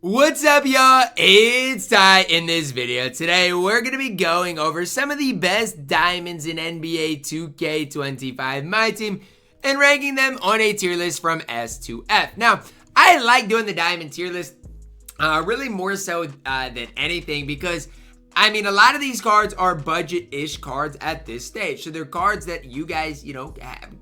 What's up, y'all? It's Ty. In this video today, we're going to be going over some of the best diamonds in NBA 2K25 MyTEAM and ranking them on a tier list from S to F. Now, I like doing the diamond tier list really more so than anything because I mean, a lot of these cards are budget-ish cards at this stage. So they're cards that you guys,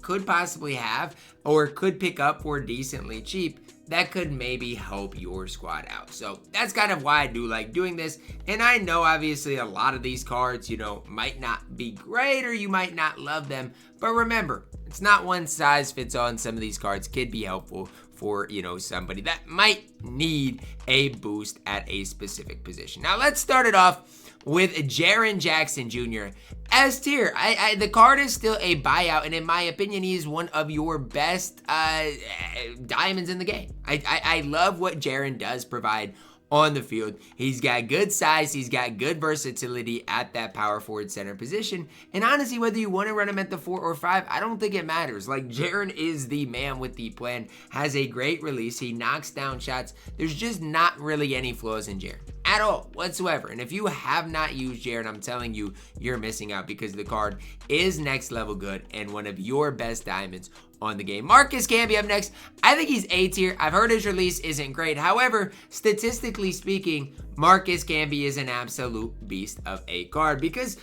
could possibly have or could pick up for decently cheap that could maybe help your squad out. So that's kind of why I do like doing this. And I know, obviously, a lot of these cards, might not be great or you might not love them. But remember, it's not one size fits all, and some of these cards could be helpful for, somebody that might need a boost at a specific position. Now, let's start it off with Jaren Jackson Jr. S tier. The card is still a buyout, and in my opinion, he is one of your best diamonds in the game. I love what Jaren does provide on the field. He's got good size, he's got good versatility at that power forward center position, and honestly, whether you want to run him at the 4 or 5, I don't think it matters. Like, Jaren is the man with the plan, has a great release, he knocks down shots. There's just not really any flaws in Jaren at all whatsoever. And if you have not used Jaren, I'm telling you, you're missing out because the card is next level good and one of your best diamonds on the game. Marcus Camby up next. I think he's A tier. I've heard his release isn't great. However, statistically speaking, Marcus Camby is an absolute beast of a card because,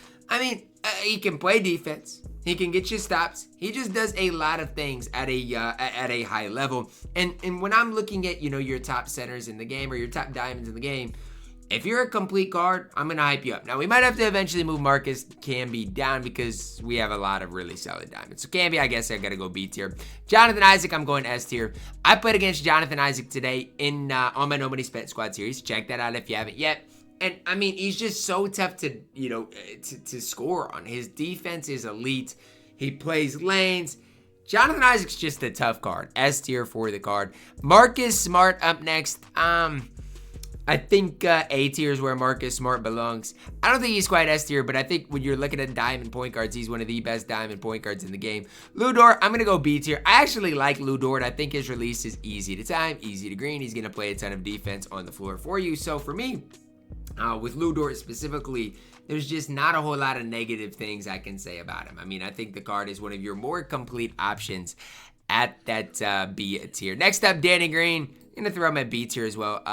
he can play defense. He can get you stops. He just does a lot of things at a high level. And when I'm looking at, your top centers in the game or your top diamonds in the game, if you're a complete card, I'm going to hype you up. Now, we might have to eventually move Marcus Camby down because we have a lot of really solid diamonds. So, Camby, I guess I got to go B tier. Jonathan Isaac, I'm going S tier. I played against Jonathan Isaac today on my Nobody Spent Squad series. Check that out if you haven't yet. And, he's just so tough to, to score on. His defense is elite. He plays lanes. Jonathan Isaac's just a tough card. S tier for the card. Marcus Smart up next. I think A tier is where Marcus Smart belongs. I don't think he's quite S tier, but I think when you're looking at diamond point guards, he's one of the best diamond point guards in the game. Lu Dort, I'm going to go B tier. I actually like Lu Dort. I think his release is easy to time, easy to green. He's going to play a ton of defense on the floor for you. So for me, with Lu Dort specifically, there's just not a whole lot of negative things I can say about him. I think the card is one of your more complete options at that B tier. Next up, Danny Green. I'm going to throw him at B tier as well.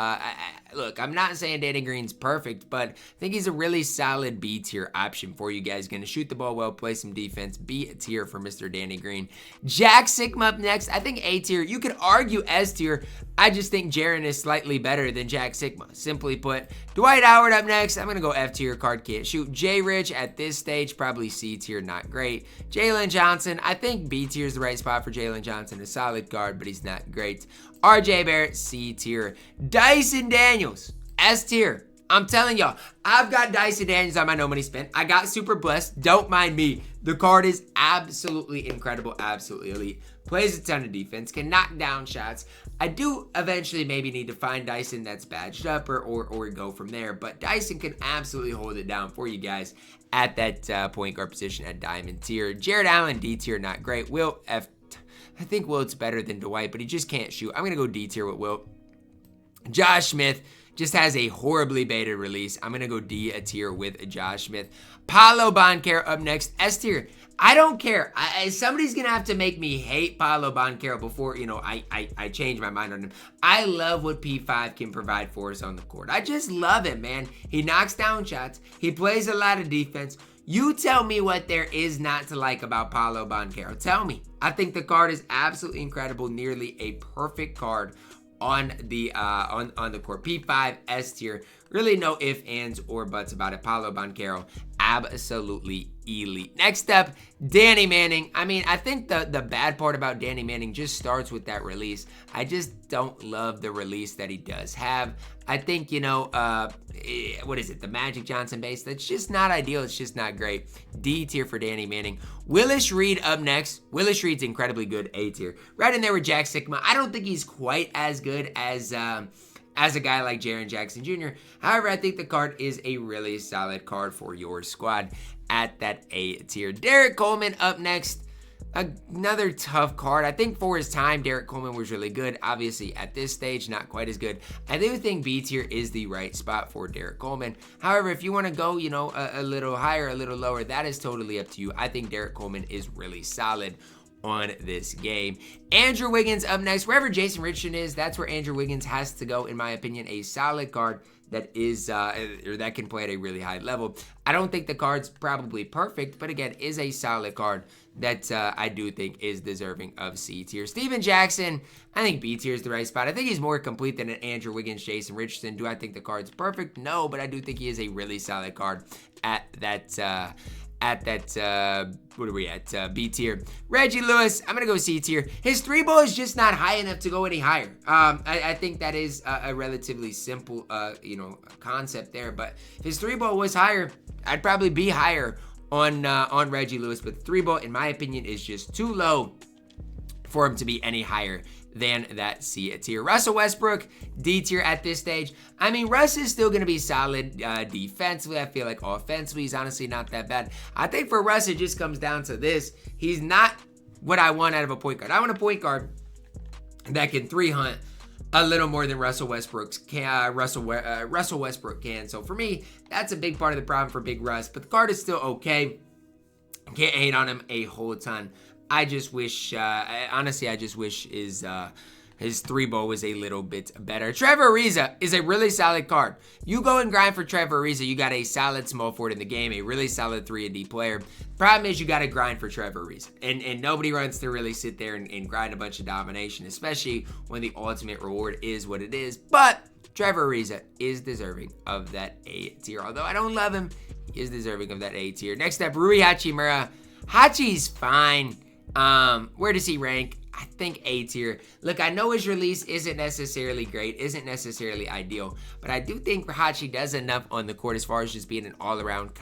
Look, I'm not saying Danny Green's perfect, but I think he's a really solid B tier option for you guys. Going to shoot the ball well, play some defense. B tier for Mr. Danny Green. Jack Sigma up next. I think A tier. You could argue S tier. I just think Jaren is slightly better than Jack Sigma. Simply put, Dwight Howard up next. I'm going to go F tier. Card can't shoot. J Rich at this stage, probably C tier. Not great. Jalen Johnson. I think B tier is the right spot for Jalen Johnson. A solid card, but he's not great. RJ Barrett, C tier. Dyson Daniels, S tier. I'm telling y'all, I've got Dyson Daniels on my No Money Spent. I got super blessed. Don't mind me. The card is absolutely incredible, absolutely elite. Plays a ton of defense, can knock down shots. I do eventually maybe need to find Dyson that's badged up or go from there, but Dyson can absolutely hold it down for you guys at that point guard position at Diamond tier. Jared Allen, D tier, not great. Wilt, F. I think Wilt's better than Dwight, but he just can't shoot. I'm going to go D tier with Wilt. Josh Smith just has a horribly baited release. I'm going to go D tier with Josh Smith. Paolo Banchero up next. S tier. I don't care. Somebody's going to have to make me hate Paolo Banchero before, I change my mind on him. I love what P5 can provide for us on the court. I just love it, man. He knocks down shots. He plays a lot of defense. You tell me what there is not to like about Paolo Banchero. Tell me. I think the card is absolutely incredible. Nearly a perfect card on the court. P5, S tier. Really no ifs, ands, or buts about it. Paolo Banchero, absolutely elite. Next up, Danny Manning. I think the bad part about Danny Manning just starts with that release. I just don't love the release that he does have. I think, what is it? The Magic Johnson base. That's just not ideal. It's just not great. D tier for Danny Manning. Willis Reed up next. Willis Reed's incredibly good. A tier. Right in there with Jack Sigma. I don't think he's quite as good as a guy like Jaren Jackson Jr. However, I think the card is a really solid card for your squad at that A tier. Derek Coleman up next. another tough card. I think for his time, Derek Coleman was really good. Obviously, at this stage, not quite as good. I do think B tier is the right spot for Derek Coleman. However, if you want to go, you know, a little higher, a little lower, that is totally up to you. I think Derek Coleman is really solid on this game. Andrew Wiggins up next. Wherever Jason Richardson is, that's where Andrew Wiggins has to go, in my opinion. A solid card that is or that can play at a really high level. I don't think the card's probably perfect, but again, is a solid card that I do think is deserving of C tier. Steven Jackson, I think B tier is the right spot. I think he's more complete than an Andrew Wiggins, Jason Richardson. Do I think the card's perfect? No, but I do think he is a really solid card at that what are we at? B tier. Reggie Lewis, I'm gonna go C tier. His 3-ball is just not high enough to go any higher. I think that is a relatively simple, you know, concept there. But if his 3-ball was higher, I'd probably be higher on Reggie Lewis. But 3-ball, in my opinion, is just too low for him to be any higher than that C tier. Russell Westbrook, D tier at this stage. I mean, Russ is still going to be solid defensively. I feel like offensively, he's honestly not that bad. I think for Russ, it just comes down to this. He's not what I want out of a point guard. I want a point guard that can 3-hunt a little more than Russell Westbrook can. So for me, that's a big part of the problem for Big Russ. But the card is still okay. Can't hate on him a whole ton. I just wish, honestly, I just wish his 3-ball was a little bit better. Trevor Ariza is a really solid card. You go and grind for Trevor Ariza, you got a solid small forward in the game, a really solid 3-and-D player. Problem is you got to grind for Trevor Ariza. And nobody runs to really sit there and grind a bunch of domination, especially when the ultimate reward is what it is. But Trevor Ariza is deserving of that A tier. Although I don't love him, he is deserving of that A tier. Next up, Rui Hachimura. Hachi's fine. Where does he rank? I think A tier. Look, I know his release isn't necessarily great, isn't necessarily ideal, but I do think Hachi does enough on the court as far as just being an all-around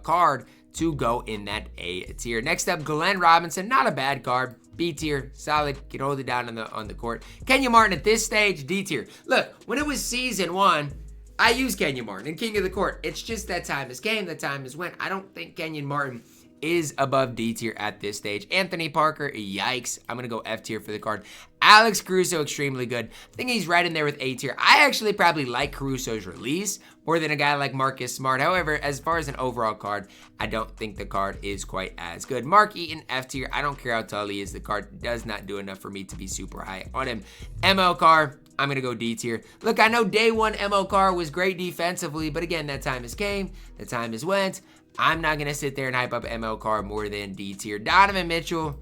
card to go in that A tier. Next up, Glenn Robinson. Not a bad card. B tier, solid, can hold it down on the court. Kenyon Martin at this stage, D tier. Look, when it was season 1, I used Kenyon Martin and King of the Court. It's just that time has came, that time has went. I don't think Kenyon Martin is above D tier at this stage. Anthony Parker, yikes. I'm going to go F tier for the card. Alex Caruso, extremely good. I think he's right in there with A tier. I actually probably like Caruso's release more than a guy like Marcus Smart. However, as far as an overall card, I don't think the card is quite as good. Mark Eaton, F tier. I don't care how tall he is. The card does not do enough for me to be super high on him. ML Carr, I'm going to go D tier. Look, I know day 1 ML Carr was great defensively, but again, that time has came, that time has went. I'm not going to sit there and hype up ML Carr more than D tier. Donovan Mitchell,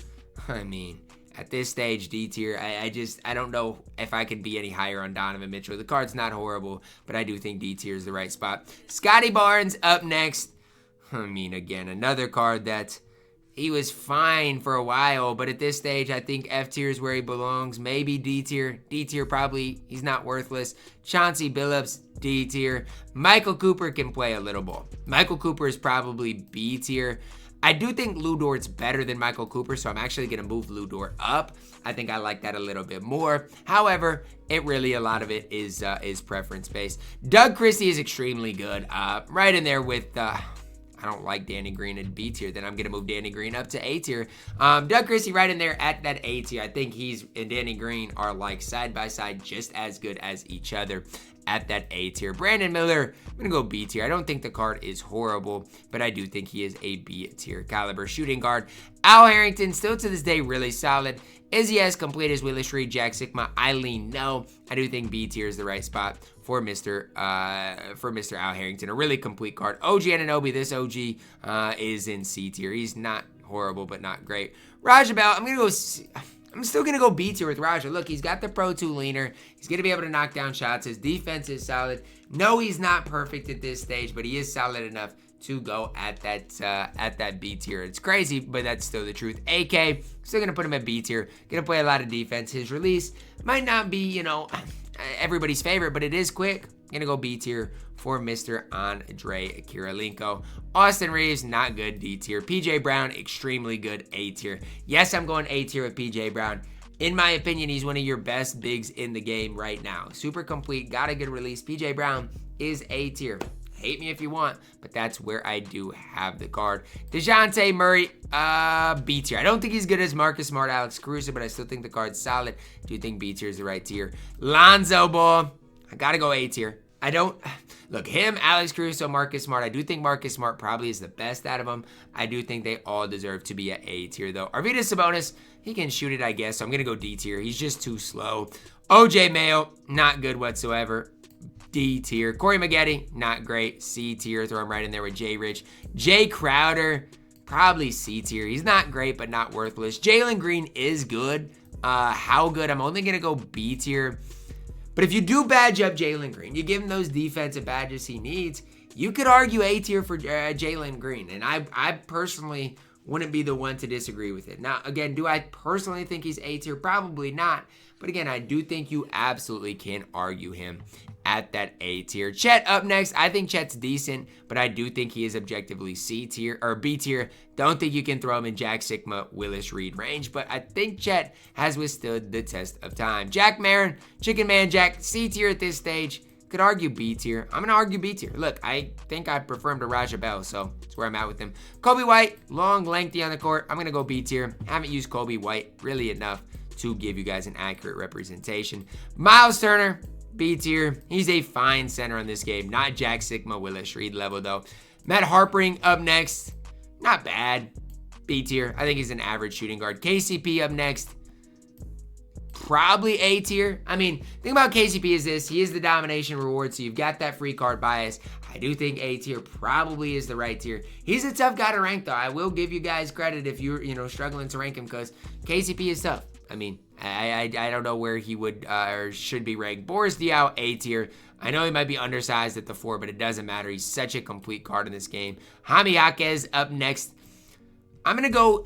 I mean, at this stage, D tier. I don't know if I could be any higher on Donovan Mitchell. The card's not horrible, but I do think D tier is the right spot. Scotty Barnes up next. I mean, again, another card that he was fine for a while, but at this stage, I think F tier is where he belongs. Maybe D tier. D tier probably, he's not worthless. Chauncey Billups, D tier. Michael Cooper can play a little ball. Michael Cooper is probably B tier. I do think Lu Dort's better than Michael Cooper, so I'm actually going to move Lu Dort up. I think I like that a little bit more. However, it really, a lot of it is preference based. Doug Christie is extremely good. Right in there with... I don't like Danny Green at B tier, then I'm going to move Danny Green up to A tier. Doug Christie right in there at that A tier. I think he's and Danny Green are like side by side just as good as each other at that A tier. Brandon Miller, I'm going to go B tier. I don't think the card is horrible, but I do think he is a B tier caliber shooting guard. Al Harrington, still to this day, really solid. Is he as complete as Willis Reed, Jack Sikma? I lean no. I do think B tier is the right spot for Mr. Al Harrington. A really complete card. OG Anunoby, this OG is in C tier. He's not horrible, but not great. Raja Bell, I'm still going to go B tier with Raja. Look, he's got the Pro 2 leaner. He's going to be able to knock down shots. His defense is solid. No, he's not perfect at this stage, but he is solid enough to go at that B tier. It's crazy, but that's still the truth. AK, still going to put him at B tier. Going to play a lot of defense. His release might not be, you know, everybody's favorite, but it is quick. Going to go B tier for Mr. Andre Kirilenko. Austin Reeves, not good, D tier. PJ Brown, extremely good, A tier. Yes, I'm going A tier with PJ Brown. In my opinion, he's one of your best bigs in the game right now. Super complete, got a good release. PJ Brown is A tier. Hate me if you want, but that's where I do have the card. DeJounte Murray, B tier. I don't think he's good as Marcus Smart, Alex Caruso, but I still think the card's solid. Do think B tier is the right tier. Lonzo Ball, I gotta go A tier. I don't, look, him, Alex Caruso, Marcus Smart. I do think Marcus Smart probably is the best out of them. I do think they all deserve to be at A tier, though. Arvydas Sabonis, he can shoot it, I guess, so I'm going to go D tier. He's just too slow. OJ Mayo, not good whatsoever. D tier. Corey Maggette, not great. C tier. Throw him right in there with Jay Rich. Jay Crowder, probably C tier. He's not great, but not worthless. Jalen Green is good. How good? I'm only going to go B tier. But if you do badge up Jalen Green, you give him those defensive badges he needs, you could argue A tier for Jalen Green. And I personally wouldn't be the one to disagree with it. Now, again, do I personally think he's A tier? Probably not. But again, I do think you absolutely can argue him at that A tier. Chet up next. I think Chet's decent, but I do think he is objectively C tier or B tier. Don't think you can throw him in Jack Sigma, Willis Reed range, but I think Chet has withstood the test of time. Jack Marin, Chicken Man Jack, C tier at this stage. Could argue B tier. I'm going to argue B tier. Look, I think I prefer him to Raja Bell, so that's where I'm at with him. Kobe White, long, lengthy on the court. I'm going to go B tier. Haven't used Kobe White really enough to give you guys an accurate representation. Miles Turner, B tier. He's a fine center in this game. Not Jack Sigma, Willis Reed level, though. Matt Harpering up next. Not bad. B tier. I think he's an average shooting guard. KCP up next. Probably A tier. I mean, the thing about KCP is this. He is the domination reward, so you've got that free card bias. I do think A tier probably is the right tier. He's a tough guy to rank, though. I will give you guys credit if you're struggling to rank him, because KCP is tough. I mean, I don't know where he would or should be ranked. Boris Diaw, A tier. I know he might be undersized at the 4, but it doesn't matter. He's such a complete card in this game. Jaime Jaquez up next. I'm gonna go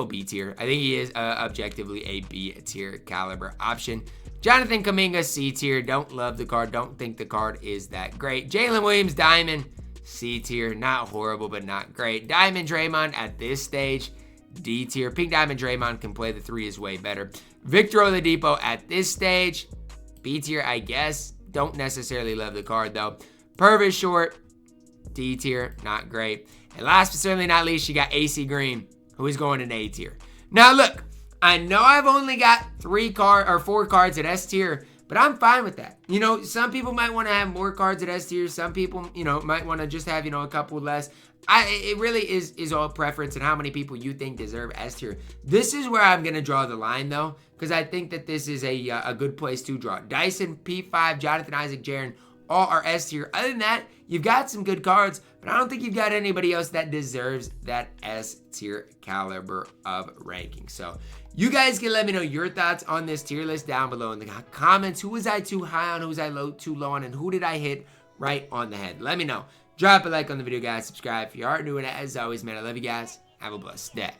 B tier. I think he is objectively a B tier caliber option. Jonathan Kuminga, C tier. Don't love the card. Don't think the card is that great. Jalen Williams, Diamond, C tier. Not horrible, but not great. Diamond Draymond at this stage, D tier. Pink Diamond Draymond can play the 3 is way better. Victor Oladipo at this stage, B tier, I guess. Don't necessarily love the card, though. Purvis Short, D tier, not great. And last but certainly not least, you got AC Green, who is going in A tier. Now, look, I know I've only got 4 cards at S tier, but I'm fine with that. You know, some people might want to have more cards at S tier. Some people, might want to just have, a couple less. It really is all preference and how many people you think deserve S tier. This is where I'm going to draw the line, though, because I think that this is a good place to draw. Dyson, P5, Jonathan Isaac, Jaren, all are S tier. Other than that, you've got some good cards, but I don't think you've got anybody else that deserves that S tier caliber of ranking. So you guys can let me know your thoughts on this tier list down below in the comments. Who was I too high on? Who was I too low on? And who did I hit right on the head? Let me know. Drop a like on the video, guys. Subscribe if you are new. And as always, man, I love you guys. Have a blessed day.